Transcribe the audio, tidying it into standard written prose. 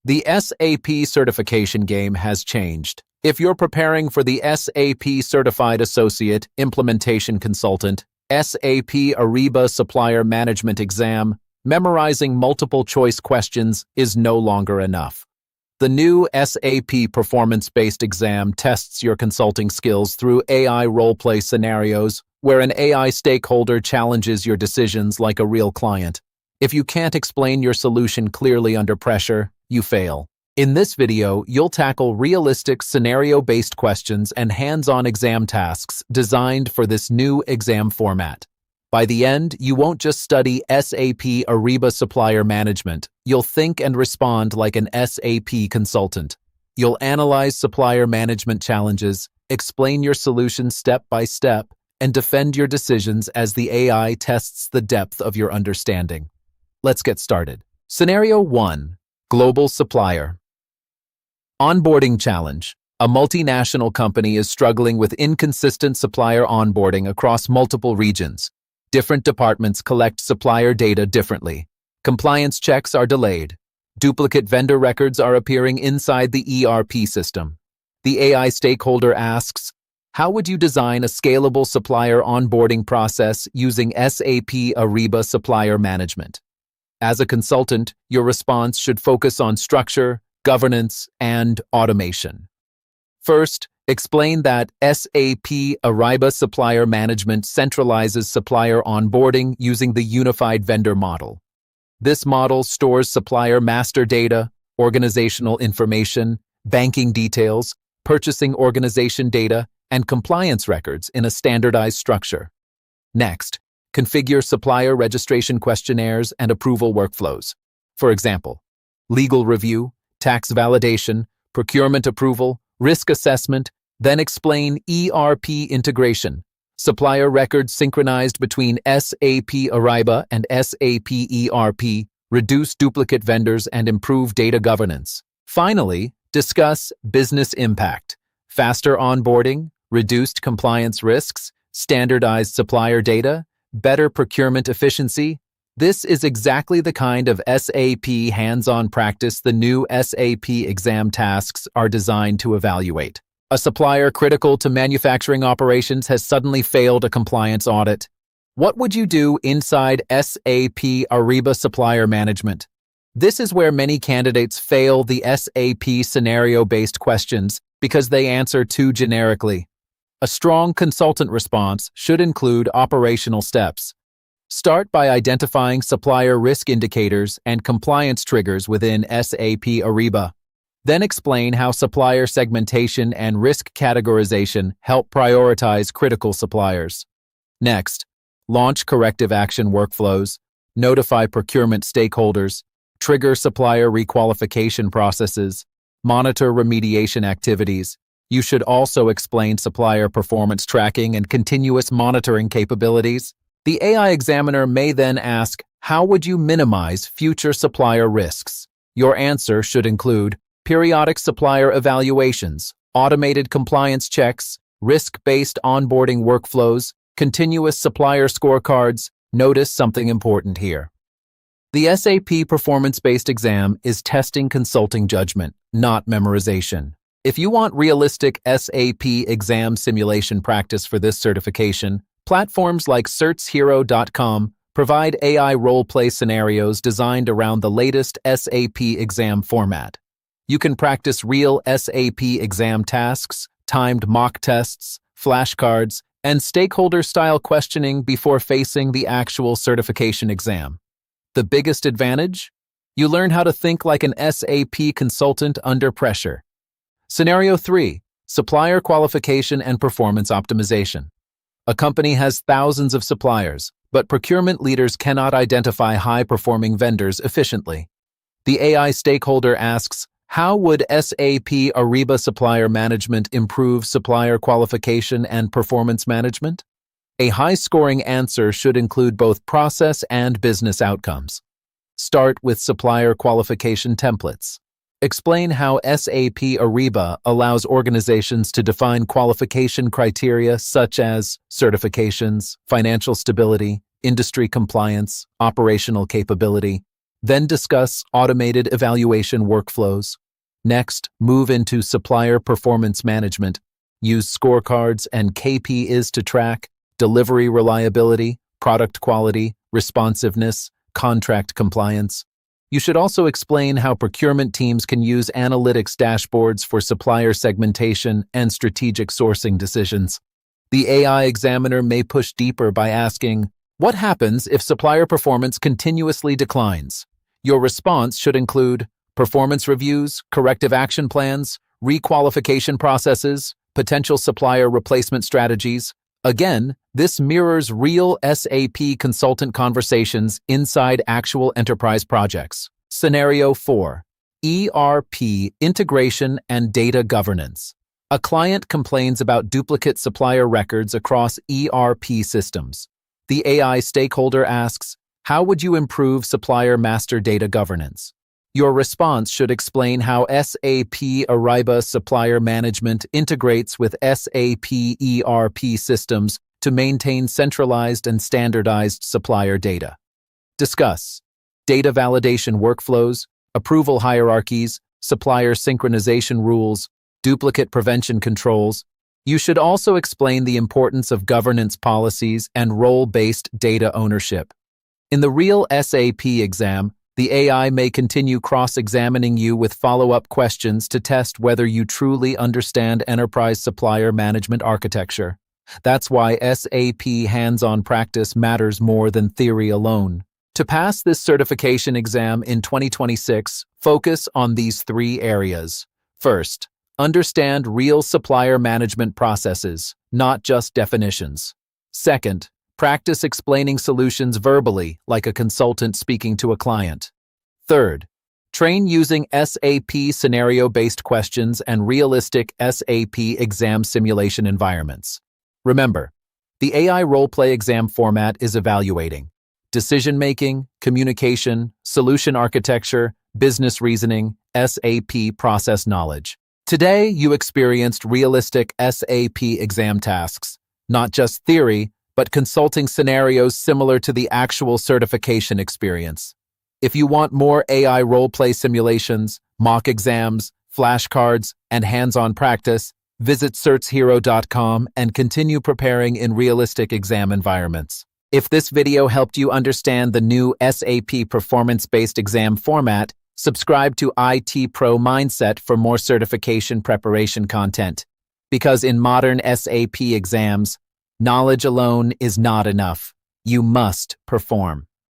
The SAP certification game has changed. If you're preparing for the SAP Certified Associate Implementation Consultant, SAP Ariba Supplier Management exam, memorizing multiple choice questions is no longer enough. The new SAP performance-based exam tests your consulting skills through AI role-play scenarios, where an AI stakeholder challenges your decisions like a real client. If you can't explain your solution clearly under pressure, you fail. In this video, you'll tackle realistic scenario-based questions and hands-on exam tasks designed for this new exam format. By the end, you won't just study SAP Ariba Supplier Management. You'll think and respond like an SAP consultant. You'll analyze supplier management challenges, explain your solution step by step, and defend your decisions as the AI tests the depth of your understanding. Let's get started. Scenario 1. Global Supplier. Onboarding Challenge. A multinational company is struggling with inconsistent supplier onboarding across multiple regions. Different departments collect supplier data differently. Compliance checks are delayed. Duplicate vendor records are appearing inside the ERP system. The AI stakeholder asks, how would you design a scalable supplier onboarding process using SAP Ariba Supplier Management? As a consultant, your response should focus on structure, governance, and automation. First, explain that SAP Ariba Supplier Management centralizes supplier onboarding using the unified vendor model. This model stores supplier master data, organizational information, banking details, purchasing organization data, and compliance records in a standardized structure. Next, configure supplier registration questionnaires and approval workflows. For example, legal review, tax validation, procurement approval, risk assessment, then explain ERP integration, supplier records synchronized between SAP Ariba and SAP ERP, reduce duplicate vendors and improve data governance. Finally, discuss business impact, faster onboarding, reduced compliance risks, standardized supplier data, better procurement efficiency. This is exactly the kind of SAP hands-on practice the new SAP exam tasks are designed to evaluate. A supplier critical to manufacturing operations has suddenly failed a compliance audit. What would you do inside SAP Ariba Supplier Management? This is where many candidates fail the SAP scenario-based questions because they answer too generically. A strong consultant response should include operational steps. Start by identifying supplier risk indicators and compliance triggers within SAP Ariba. Then explain how supplier segmentation and risk categorization help prioritize critical suppliers. Next, launch corrective action workflows, notify procurement stakeholders, trigger supplier requalification processes, monitor remediation activities. You should also explain supplier performance tracking and continuous monitoring capabilities. The AI examiner may then ask, how would you minimize future supplier risks? Your answer should include periodic supplier evaluations, automated compliance checks, risk-based onboarding workflows, continuous supplier scorecards. Notice something important here. The SAP performance-based exam is testing consulting judgment, not memorization. If you want realistic SAP exam simulation practice for this certification, platforms like certshero.com provide AI role-play scenarios designed around the latest SAP exam format. You can practice real SAP exam tasks, timed mock tests, flashcards, and stakeholder-style questioning before facing the actual certification exam. The biggest advantage? You learn how to think like an SAP consultant under pressure. Scenario 3. Supplier qualification and performance optimization. A company has thousands of suppliers, but procurement leaders cannot identify high-performing vendors efficiently. The AI stakeholder asks, how would SAP Ariba Supplier Management improve supplier qualification and performance management? A high-scoring answer should include both process and business outcomes. Start with supplier qualification templates. Explain how SAP Ariba allows organizations to define qualification criteria such as certifications, financial stability, industry compliance, operational capability. Then discuss automated evaluation workflows. Next, move into supplier performance management. Use scorecards and KPIs to track delivery reliability, product quality, responsiveness, contract compliance. You should also explain how procurement teams can use analytics dashboards for supplier segmentation and strategic sourcing decisions. The AI examiner may push deeper by asking, what happens if supplier performance continuously declines? Your response should include performance reviews, corrective action plans, requalification processes, potential supplier replacement strategies. Again, this mirrors real SAP consultant conversations inside actual enterprise projects. Scenario 4. ERP integration and data governance. A client complains about duplicate supplier records across ERP systems. The AI stakeholder asks, how would you improve supplier master data governance? Your response should explain how SAP Ariba Supplier Management integrates with SAP ERP systems to maintain centralized and standardized supplier data. Discuss data validation workflows, approval hierarchies, supplier synchronization rules, duplicate prevention controls. You should also explain the importance of governance policies and role-based data ownership. In the real SAP exam, the AI may continue cross-examining you with follow-up questions to test whether you truly understand enterprise supplier management architecture. That's why SAP hands-on practice matters more than theory alone. To pass this certification exam in 2026, focus on these 3 areas. First, understand real supplier management processes, not just definitions. Second, practice explaining solutions verbally, like a consultant speaking to a client. Third, train using SAP scenario-based questions and realistic SAP exam simulation environments. Remember, the AI role-play exam format is evaluating decision-making, communication, solution architecture, business reasoning, SAP process knowledge. Today, you experienced realistic SAP exam tasks, not just theory, but consulting scenarios similar to the actual certification experience. If you want more AI role-play simulations, mock exams, flashcards, and hands-on practice, visit certshero.com and continue preparing in realistic exam environments. If this video helped you understand the new SAP performance-based exam format, subscribe to IT Pro Mindset for more certification preparation content. Because in modern SAP exams, knowledge alone is not enough. You must perform.